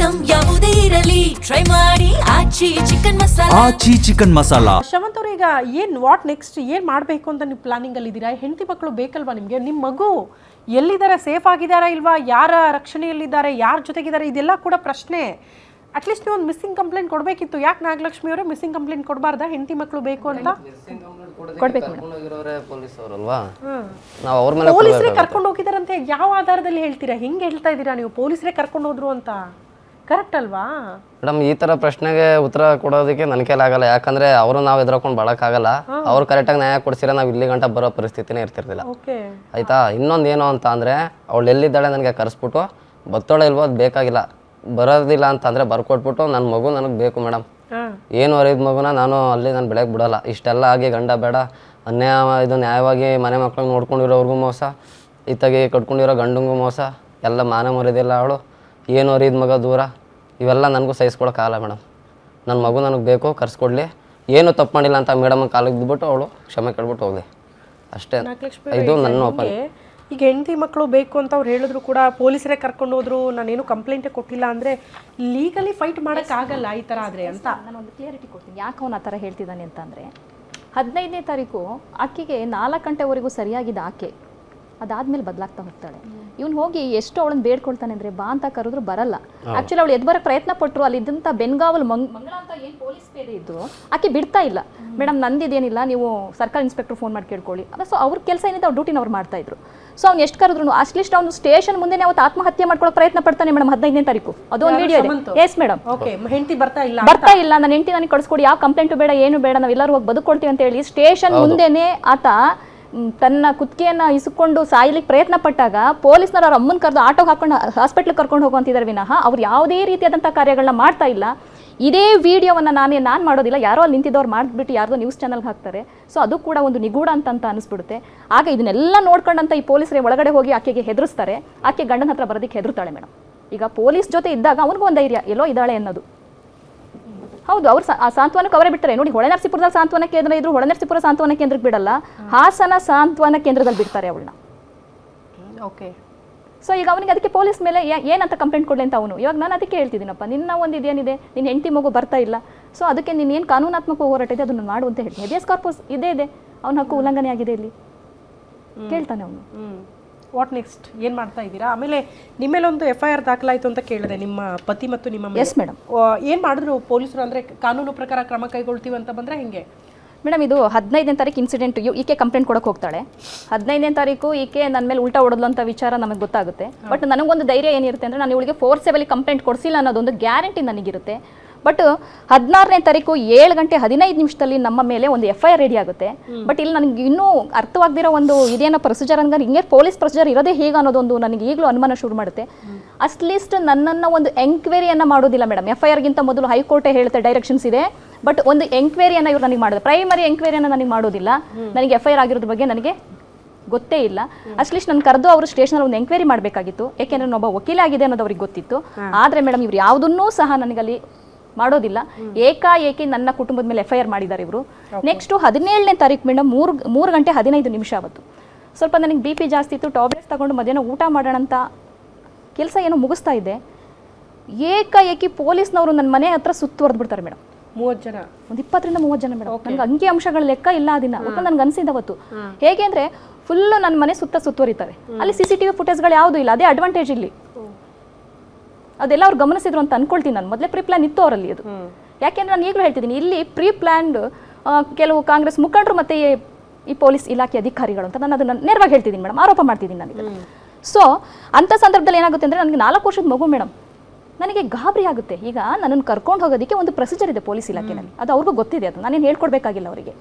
Item ಯಾವುದೇ ಇರಲಿ try ಮಾಡಿ ಆಚಿ ಚಿಕನ್ ಮಸಾಲಾ. ಆಚಿ ಚಿಕನ್ ಮಸಾಲಾ. ಶವಂತ್ ಅವ್ರು ಈಗ ವಾಟ್ ನೆಕ್ಸ್ಟ್ ಏನು ಮಾಡಬೇಕು ಅಂತ ನೀವು ಪ್ಲಾನಿಂಗ್ ಅಲ್ಲಿ ಇದ್ದೀರಾ? ಹೆಂಡತಿ ಮಕ್ಕಳು ಬೇಕಲ್ವಾ ನಿಮಗೆ? ನಿಮ್ಮ ಮಗು ಎಲ್ಲಿದ್ದಾರೆ, ಸೇಫ್ ಆಗಿದ್ದಾರಾ ಇಲ್ವಾ, ಯಾರ ರಕ್ಷಣೆಯಲ್ಲಿದ್ದಾರೆ, ಯಾರ ಜೊತೆಗಿದ್ದಾರೆ, ಇದೆಲ್ಲ ಕೂಡ ಪ್ರಶ್ನೆ. ಅಟ್ಲೀಸ್ಟ್ ನೀವು ಒಂದು ಮಿಸ್ಸಿಂಗ್ ಕಂಪ್ಲೇಂಟ್ ಕೊಡಬೇಕಿತ್ತು. ಯಾಕೆ ನಾಗಲಕ್ಷ್ಮಿ ಅವರು ಮಿಸ್ಸಿಂಗ್ ಕಂಪ್ಲೇಂಟ್ ಕೊಡಬಾರ್ದಾ ಹೆಂಡತಿ ಮಕ್ಕಳು ಬೇಕು ಅಂತ? ಪೊಲೀಸರೇ ಕರ್ಕೊಂಡು ಹೋಗಿದಾರಂತೆ. ಯಾವ ಆಧಾರದಲ್ಲಿ ಹೇಳ್ತೀರಾ? ಹೆಂಗೆ ಹೇಳ್ತಾ ಇದ್ದೀರಾ ನೀವು ಪೊಲೀಸರೇ ಕರ್ಕೊಂಡು ಹೋದ್ರು ಅಂತ? ಕರೆಕ್ಟ್ ಅಲ್ವಾ ಮೇಡಮ್? ಈ ತರ ಪ್ರಶ್ನೆಗೆ ಉತ್ತರ ಕೊಡೋದಕ್ಕೆ ನನ್ನ ಕೈಲಾಗಲ್ಲ. ಯಾಕಂದ್ರೆ ಅವರು ನಾವು ಎದ್ರಕೊಂಡು ಬಾಳಕ್ಕಾಗಲ್ಲ. ಅವ್ರು ಕರೆಕ್ಟಾಗಿ ನ್ಯಾಯ ಕೊಡ್ಸಿರ ನಾವು ಇಲ್ಲಿ ಗಂಟ ಬರೋ ಪರಿಸ್ಥಿತಿನೇ ಇರ್ತಿರ್ಲಿಲ್ಲ. ಆಯ್ತಾ? ಇನ್ನೊಂದು ಏನು ಅಂತ ಅಂದ್ರೆ, ಅವಳು ಎಲ್ಲಿದ್ದಾಳೆ ನನಗೆ ಕರೆಸ್ಬಿಟ್ಟು ಬತ್ತೋಳೆ ಇಲ್ವೋ ಅದು ಬೇಕಾಗಿಲ್ಲ, ಬರೋದಿಲ್ಲ ಅಂತಂದರೆ ಬರ್ಕೊಟ್ಬಿಟ್ಟು ನನ್ನ ಮಗು ನನಗೆ ಬೇಕು ಮೇಡಮ್. ಏನು ಹೊರಿದ ಮಗುನ ನಾನು ಅಲ್ಲಿ ನಾನು ಬೆಳಗ್ಗೆ ಬಿಡೋಲ್ಲ. ಇಷ್ಟೆಲ್ಲ ಆಗಿ ಗಂಡ ಬೇಡ, ಇದು ನ್ಯಾಯವಾಗಿ ಮನೆ ಮಕ್ಳಿಗೆ ನೋಡ್ಕೊಂಡಿರೋರ್ಗೂ ಮೋಸ, ಇತ್ತಾಗಿ ಕಟ್ಕೊಂಡಿರೋ ಗಂಡಂಗೂ ಮೋಸ, ಎಲ್ಲ ಮಾನ ಮರಿದಿಲ್ಲ ಅವಳು. ಏನು ಹೊರಿದ ಮಗ ದೂರ, ಇವೆಲ್ಲ ನನಗೂ ಸಹಿಸ್ಕೊಳಕ್ಕಾಗಲ್ಲ ಮೇಡಮ್. ನನ್ನ ಮಗು ನನಗೆ ಬೇಕು, ಕರ್ಸ್ಕೊಡ್ಲಿ. ಏನು ತಪ್ಪು ಮಾಡಿಲ್ಲ ಅಂತ ಮೇಡಮ್ ಕಾಲಿಗೆ ಬಿದ್ಬಿಟ್ಟು ಅವಳು ಕ್ಷಮೆ ಕೇಳ್ಬಿಟ್ಟು ಹೋಗಲಿ ಅಷ್ಟೇ. ಇದು ನನ್ನ ಒಪ್ಪಂದ. ಈಗ ಹೆಂಡತಿ ಮಕ್ಕಳು ಬೇಕು ಅಂತ ಅವ್ರು ಹೇಳಿದ್ರು ಕೂಡ ಪೊಲೀಸರೇ ಕರ್ಕೊಂಡು ಹೋದ್ರು, ನಾನೇನು ಕಂಪ್ಲೇಂಟೇ ಕೊಟ್ಟಿಲ್ಲ ಅಂದರೆ ಲೀಗಲಿ ಫೈಟ್ ಮಾಡೋಕ್ಕಾಗಲ್ಲ ಈ ಥರ ಆದರೆ ಅಂತ ನಾನೊಂದು ಕ್ಲಿಯರಿಟಿ ಕೊಡ್ತೀನಿ. ಯಾಕೆ ಅವನು ಆ ಥರ ಹೇಳ್ತಿದ್ದಾನೆ ಅಂತಂದರೆ, 15ನೇ ತಾರೀಕು ಆಕೆಗೆ 4 ಗಂಟೆವರೆಗೂ ಸರಿಯಾಗಿದ್ದ ಆಕೆ ಅದಾದ್ಮೇಲೆ ಬದಲಾಗ್ತಾ ಹೋಗ್ತಾಳೆ. ಇವ್ನು ಹೋಗಿ ಎಷ್ಟು ಅವಳನ್ನ ಬೇಡ್ಕೊಳ್ತಾನೆ ಅಂದರೆ, ಬಾ ಅಂತ ಕರೆದ್ರು ಬರಲ್ಲ. ಆ್ಯಕ್ಚುಲಿ ಅವಳು ಎದ್ದು ಬರೋಕ್ಕೆ ಪ್ರಯತ್ನ ಪಟ್ಟರು. ಅಲ್ಲಿ ಇದ್ದಂಥ ಬೆನ್ಗಾವಲು ಮಂಗಳ ಅಂತ ಏನು ಪೊಲೀಸ್ ಬೇರೆ ಇದ್ರು, ಆಕೆ ಬಿಡ್ತಾ ಇಲ್ಲ. ಮೇಡಮ್ ನಂದಿದೇನಿಲ್ಲ, ನೀವು ಸರ್ಕಾರಿ ಇನ್ಸ್ಪೆಕ್ಟರ್ ಫೋನ್ ಮಾಡಿ ಕೇಳ್ಕೊಳ್ಳಿ. ಸೊ ಅವ್ರ ಕೆಲಸ ಏನಿದೆ ಅವ್ರ ಡ್ಯೂಟಿನ ಅವ್ರು ಮಾಡ್ತಾ ಇದ್ರು. ಸೊ ಅವ್ನು ಎಷ್ಟು ಕರೆದ್ರು ಅಟ್ಲೀಸ್ಟ್ ಅವ್ನು ಸ್ಟೇಷನ್ ಮುಂದೆ ಅವತ್ತು ಆತ್ಮಹತ್ಯೆ ಮಾಡ್ಕೊಳ್ಳೋ ಪ್ರಯತ್ನ ಪಡ್ತಾನೆ ಮೇಡಮ್ 15ನೇ ತಾರೀಕು. ಅದೊಂದು ವಿಡಿಯೋ ಇದೆ. ಎಸ್ ಮೇಡಮ್, ಹೆಂಡತಿ ಬರ್ತಾ ಇಲ್ಲ, ನನ್ನ ಹೆಂಡತಿ ನನಗೆ ಕಳಿಸ್ಕೊಡಿ, ಯಾವ ಕಂಪ್ಲೇಂಟು ಬೇಡ, ಏನು ಬೇಡ, ನಾವೆಲ್ಲರೂ ಹೋಗಿ ಬದುಕೊಳ್ತೀವಿ ಅಂತ ಹೇಳಿ ಸ್ಟೇಷನ್ ಮುಂದೆನೇ ಆತ ತನ್ನ ಕುತ್ತಿಗೆಯನ್ನು ಇಸ್ಕೊಂಡು ಸಾಯ್ಲಿಕ್ಕೆ ಪ್ರಯತ್ನ ಪಟ್ಟಾಗ ಪೊಲೀಸ್ನವ್ರು ಅವ್ರ ಅಮ್ಮನ ಕರೆದು ಆಟೋಗೆ ಹಾಕೊಂಡು ಹಾಸ್ಪಿಟ್ಲಿಗೆ ಕರ್ಕೊಂಡು ಹೋಗುವಂತಿದ್ದಾರೆ ವಿನಃ ಅವ್ರು ಯಾವುದೇ ರೀತಿಯಾದಂಥ ಕಾರ್ಯಗಳನ್ನ ಮಾಡ್ತಾ ಇಲ್ಲ. ಇದೇ ವಿಡಿಯೋವನ್ನು ನಾನು ಮಾಡೋದಿಲ್ಲ, ಯಾರೋ ಅಲ್ಲಿ ನಿಂತಿದ್ದವ್ರು ಮಾಡಿಬಿಟ್ಟು ಯಾರ್ದೋ ನ್ಯೂಸ್ ಚಾನಲ್ಗೆ ಹಾಕ್ತಾರೆ. ಸೊ ಅದು ಕೂಡ ಒಂದು ನಿಗೂಢ ಅಂತ ಅನಿಸ್ಬಿಡುತ್ತೆ. ಆಗ ಇದನ್ನೆಲ್ಲ ನೋಡ್ಕೊಂಡಂತ ಈ ಪೊಲೀಸರೇ ಒಳಗಡೆ ಹೋಗಿ ಆಕೆಗೆ ಹೆದರಿಸ್ತಾರೆ. ಆಕೆ ಗಂಡನ ಹತ್ರ ಬರೋದಕ್ಕೆ ಹೆದರ್ತಾಳೆ ಮೇಡಮ್. ಈಗ ಪೊಲೀಸ್ ಜೊತೆ ಇದ್ದಾಗ ಅವನಿಗೂ ಒಂದು ಧೈರ್ಯ, ಎಲ್ಲೋ ಇದ್ದಾಳೆ ಅನ್ನೋದು. ಹೌದು, ಅವ್ರು ಆ ಸಾಂತ್ವನಕ್ಕೆ ಅವರೇ ಬಿಡ್ತಾರೆ ನೋಡಿ. ಹೊಳೆನರಸೀಪುರದಲ್ಲಿ ಸಾಂತ್ವನ ಕೇಂದ್ರ ಇದ್ರು, ಹೊಳೆನರಸೀಪುರ ಸಾಂತ್ವನ ಕೇಂದ್ರಕ್ಕೆ ಬಿಡಲ್ಲ, ಹಾಸನ ಸಾಂತ್ವನ ಕೇಂದ್ರದಲ್ಲಿ ಬಿಡ್ತಾರೆ ಅವಳನ್ನ. ಓಕೆ. ಸೊ ಈಗ ಅವನಿಗೆ ಅದಕ್ಕೆ ಪೊಲೀಸ್ ಮೇಲೆ ಏನಂತ ಕಂಪ್ಲೇಂಟ್ ಕೊಡಲಿ ಅಂತ ಅವನು. ಇವಾಗ ನಾನು ಅದಕ್ಕೆ ಹೇಳ್ತಿದ್ದೀನಪ್ಪ, ನಿನ್ನ ಒಂದು ಇದೇನಿದೆ, ನಿನ್ನ ಹೆಂಡತಿ ಮಗು ಬರ್ತಾ ಇಲ್ಲ, ಸೊ ಅದಕ್ಕೆ ನೀನು ಏನು ಕಾನೂನಾತ್ಮಕ ಹೋರಾಟ ಇದೆ ಅದನ್ನು ಮಾಡು ಅಂತ ಹೇಳ್ತೀನಿ. ಹೆಬಿಯಸ್ ಕಾರ್ಪಸ್ ಇದೆ ಅವನ ಹಕ್ಕು ಉಲ್ಲಂಘನೆ ಆಗಿದೆ ಇಲ್ಲಿ ಕೇಳ್ತಾನೆ ಅವನು. ವಾಟ್ ನೆಕ್ಸ್ಟ್ ಏನು ಮಾಡ್ತಾ ಇದ್ದೀರಾ? ಆಮೇಲೆ ನಿಮ್ಮ ಮೇಲೆ ಒಂದು FIR ದಾಖಲಾಯಿತು ಅಂತ ಕೇಳಿದೆ ನಿಮ್ಮ ಪತಿ ಮತ್ತು ನಿಮ್ಮ. Yes madam. ಏನು ಮಾಡಿದ್ರು ಪೊಲೀಸರು? ಅಂದರೆ ಕಾನೂನು ಪ್ರಕಾರ ಕ್ರಮ ಕೈಗೊಳ್ತೀವಿ ಅಂತ ಬಂದರೆ ಹೆಂಗೆ ಮೇಡಮ್? ಇದು 15ನೇ ತಾರೀಕು ಇನ್ಸಿಡೆಂಟ್. ಈಕೆ ಕಂಪ್ಲೇಂಟ್ ಕೊಡಕ್ಕೆ ಹೋಗ್ತಾಳೆ. 15ನೇ ತಾರೀಕು ಈಕೆ ನನ್ನ ಮೇಲೆ ಉಲ್ಟಾ ಹೊಡೆದ್ಲು ಅಂತ ವಿಚಾರ ನಮಗೆ ಗೊತ್ತಾಗುತ್ತೆ. ಬಟ್ ನನಗೊಂದು ಧೈರ್ಯ ಏನಿರುತ್ತೆ ಅಂದರೆ, ನಾನು ಇವಳಿಗೆ ಫೋರ್ಸೇಬಲಿ ಕಂಪ್ಲೇಂಟ್ ಕೊಡಿಸಿಲ್ಲ ಅನ್ನೋದೊಂದು ಗ್ಯಾರಂಟಿ ನನಗಿರುತ್ತೆ. ಬಟ್ 16ನೇ ತಾರೀಕು 7 ಗಂಟೆ 15 ನಿಮಿಷದಲ್ಲಿ ನಮ್ಮ ಮೇಲೆ ಒಂದು FIR ರೆಡಿ ಆಗುತ್ತೆ. ಬಟ್ ಇಲ್ಲಿ ನನಗೆ ಇನ್ನೂ ಅರ್ಥವಾಗದಿರೋ ಒಂದು ಇದೇನೋ ಪ್ರೊಸೀಜರ್ ಅಂದ್ರೆ, ಹಿಂಗೆ ಪೊಲೀಸ್ ಪ್ರೊಸೀಜರ್ ಇರೋದೇ ಹೇಗೆ ಅನ್ನೋದೊಂದು ನನಗೆ ಈಗಲೂ ಅನುಮಾನ ಶುರು ಮಾಡುತ್ತೆ. ಅಟ್ಲೀಸ್ಟ್ ನನ್ನನ್ನು ಒಂದು ಎಂಕ್ವೈರಿಯನ್ನು ಮಾಡೋದಿಲ್ಲ ಮೇಡಮ್. FIRಗಿಂತ ಮೊದಲು ಹೈಕೋರ್ಟೇ ಹೇಳುತ್ತೆ ಡೈರೆಕ್ಷನ್ಸ್ ಇದೆ. ಬಟ್ ಒಂದು ಎಂಕ್ವೈರಿಯನ್ನು ಇವ್ರು ನನಗೆ ಮಾಡೋದು, ಪ್ರೈಮರಿ ಎಂಕ್ವೈರಿಯನ್ನು ನನಗೆ ಮಾಡೋದಿಲ್ಲ. ನನಗೆ FIR ಆಗಿರೋದ್ರ ಬಗ್ಗೆ ನನಗೆ ಗೊತ್ತೇ ಇಲ್ಲ. ಅಟ್ಲೀಸ್ಟ್ ನಾನು ಕರೆದು ಅವರು ಸ್ಟೇಷನಲ್ಲಿ ಒಂದು ಎಂಕ್ವೈರಿ ಮಾಡಬೇಕಾಗಿತ್ತು. ಯಾಕೆಂದರೆ ನಾನೊಬ್ಬ ವಕೀಲ ಆಗಿದೆ ಅನ್ನೋದು ಅವ್ರಿಗೆ ಗೊತ್ತಿತ್ತು. ಆದರೆ ಮೇಡಮ್ ಇವ್ರು ಯಾವುದನ್ನೂ ಸಹ ನನಗಲ್ಲಿ ಮಾಡೋದಿಲ್ಲ. ಏಕಾಏಕಿ ನನ್ನ ಕುಟುಂಬದ ಮೇಲೆ FIR ಮಾಡಿದ್ದಾರೆ ಇವರು. ನೆಕ್ಸ್ಟು 17ನೇ ತಾರೀಕು ಮೇಡಮ್ 3 ಗಂಟೆ 15 ನಿಮಿಷ ಅವತ್ತು ಸ್ವಲ್ಪ ನನಗೆ BP ಜಾಸ್ತಿ ಇತ್ತು. ಟ್ಯಾಬ್ಲೆಟ್ಸ್ ತಗೊಂಡು ಮಧ್ಯಾಹ್ನ ಊಟ ಮಾಡೋಣ ಅಂತ ಕೆಲಸ ಏನೋ ಮುಗಿಸ್ತಾ ಇದ್ದೆ. ಏಕಾಏಕಿ ಪೊಲೀಸ್ನವರು ನನ್ನ ಮನೆ ಹತ್ರ ಸುತ್ತುವರೆದು ಬಿಡ್ತಾರೆ ಮೇಡಮ್. 30 ಜನ, ಒಂದು 20 ರಿಂದ 30 ಜನ ಮೇಡಮ್. ನನಗೆ ಅಂಕಿ ಅಂಶಗಳ ಲೆಕ್ಕ ಇಲ್ಲ ಆ ದಿನ. ನನಗೆ ಅನಿಸಿದ ಅವತ್ತು ಹೇಗೆ ಅಂದರೆ, ಫುಲ್ಲು ನನ್ನ ಮನೆ ಸುತ್ತುವರಿತಾರೆ. ಅಲ್ಲಿ CCTV ಫುಟೇಜ್ಗಳು ಯಾವುದೂ ಇಲ್ಲ. ಅದೇ ಅಡ್ವಾಂಟೇಜ್ ಇಲ್ಲಿ. ಅದೆಲ್ಲ ಅವ್ರು ಗಮನಿಸಿದ್ರು ಅಂತ ಅನ್ಕೊಳ್ತೀನಿ ನಾನು. ಮೊದಲೇ ಪ್ರೀ ಪ್ಲಾನ್ ಇತ್ತು ಅವರಲ್ಲಿ ಅದು. ಯಾಕೆಂದ್ರೆ ನಾನು ಈಗಲೂ ಹೇಳ್ತಿದ್ದೀನಿ, ಇಲ್ಲಿ ಪ್ರೀ ಪ್ಲಾನ್ಡ್ ಕೆಲವು ಕಾಂಗ್ರೆಸ್ ಮುಖಂಡರು ಮತ್ತು ಈ ಪೊಲೀಸ್ ಇಲಾಖೆ ಅಧಿಕಾರಿಗಳು ಅಂತ ನಾನು ಅದನ್ನು ನೇರವಾಗಿ ಹೇಳ್ತಿದ್ದೀನಿ ಮೇಡಮ್, ಆರೋಪ ಮಾಡ್ತಿದ್ದೀನಿ ನಾನು ಇದನ್ನು. ಸೊ ಅಂಥ ಸಂದರ್ಭದಲ್ಲಿ ಏನಾಗುತ್ತೆ ಅಂದರೆ, ನನಗೆ 4 ವರ್ಷದ ಮಗು ಮೇಡಮ್, ನನಗೆ ಗಾಬರಿ ಆಗುತ್ತೆ. ಈಗ ನನ್ನನ್ನು ಕರ್ಕೊಂಡು ಹೋಗೋದಕ್ಕೆ ಒಂದು ಪ್ರೊಸೀಜರ್ ಇದೆ ಪೊಲೀಸ್ ಇಲಾಖೆಯಲ್ಲಿ, ಅದು ಅವ್ರಿಗೂ ಗೊತ್ತಿದೆ. ಅದು ನಾನೇನು ಹೇಳ್ಕೊಡ್ಬೇಕಾಗಿಲ್ಲ ಅವರಿಗೆ.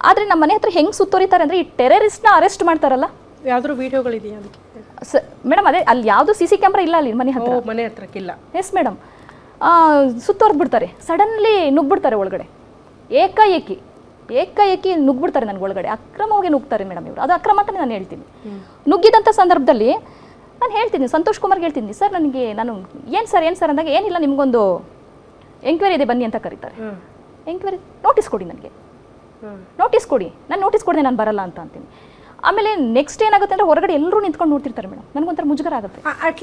ಆದರೆ ನಮ್ಮ ಮನೆ ಹತ್ರ ಹೆಂಗೆ ಸುತ್ತೋರಿತಾರೆ ಅಂದರೆ, ಈ ಟೆರರಿಸ್ಟ್ನ ಅರೆಸ್ಟ್ ಮಾಡ್ತಾರಲ್ಲ, ಯಾವ್ದಾದ್ರು ವಿಡಿಯೋಗಳಿದೆಯಾ ಅದಕ್ಕೆ ಮೇಡಮ್? ಅದೇ ಅಲ್ಲಿ ಯಾವುದು CC ಕ್ಯಾಮ್ರಾ ಇಲ್ಲ ಅಲ್ಲಿ ಮನೆ ಹತ್ರಕ್ಕಿಲ್ಲ. Yes madam. ಸುತ್ತೋರ್ದು ಬಿಡ್ತಾರೆ, ಸಡನ್ಲಿ ನುಗ್ಬಿಡ್ತಾರೆ ಒಳಗಡೆ. ಏಕಾಏಕಿ ನುಗ್ಬಿಡ್ತಾರೆ ನನಗೆ ಒಳಗಡೆ. ಅಕ್ರಮವಾಗಿ ನುಗ್ತಾರೆ ಮೇಡಮ್ ಇವರು. ಅದು ಅಕ್ರಮ ಅಂತ ನಾನು ಹೇಳ್ತೀನಿ. ನುಗ್ಗಿದಂಥ ಸಂದರ್ಭದಲ್ಲಿ ನಾನು ಹೇಳ್ತೀನಿ, ಸಂತೋಷ್ ಕುಮಾರ್ಗೆ ಹೇಳ್ತೀನಿ, ಸರ್ ನನಗೆ ಏನು ಸರ್ ಅಂದಾಗ, ಏನಿಲ್ಲ ನಿಮಗೊಂದು ಎಂಕ್ವೈರಿ ಇದೆ ಬನ್ನಿ ಅಂತ ಕರೀತಾರೆ. ಎಂಕ್ವೈರಿ ನೋಟಿಸ್ ಕೊಡಿ, ನನಗೆ ನೋಟಿಸ್ ಕೊಡಿ, ನಾನು ನೋಟಿಸ್ ಕೊಡದೆ ನಾನು ಬರಲ್ಲ ಅಂತ ಅಂತೀನಿ. ಆಮೇಲೆ ನೆಕ್ಸ್ಟ್ ಏನಾಗುತ್ತೆ ಅಂದರೆ, ಹೊರಗಡೆ ಎಲ್ಲರೂ ನಿಂತ್ಕೊಂಡು ನೋಡ್ತಿರ್ತಾರೆ ಮೇಡಮ್. ನನಗೊಂಥರ ಮುಜುಗರ ಆಗುತ್ತೆ.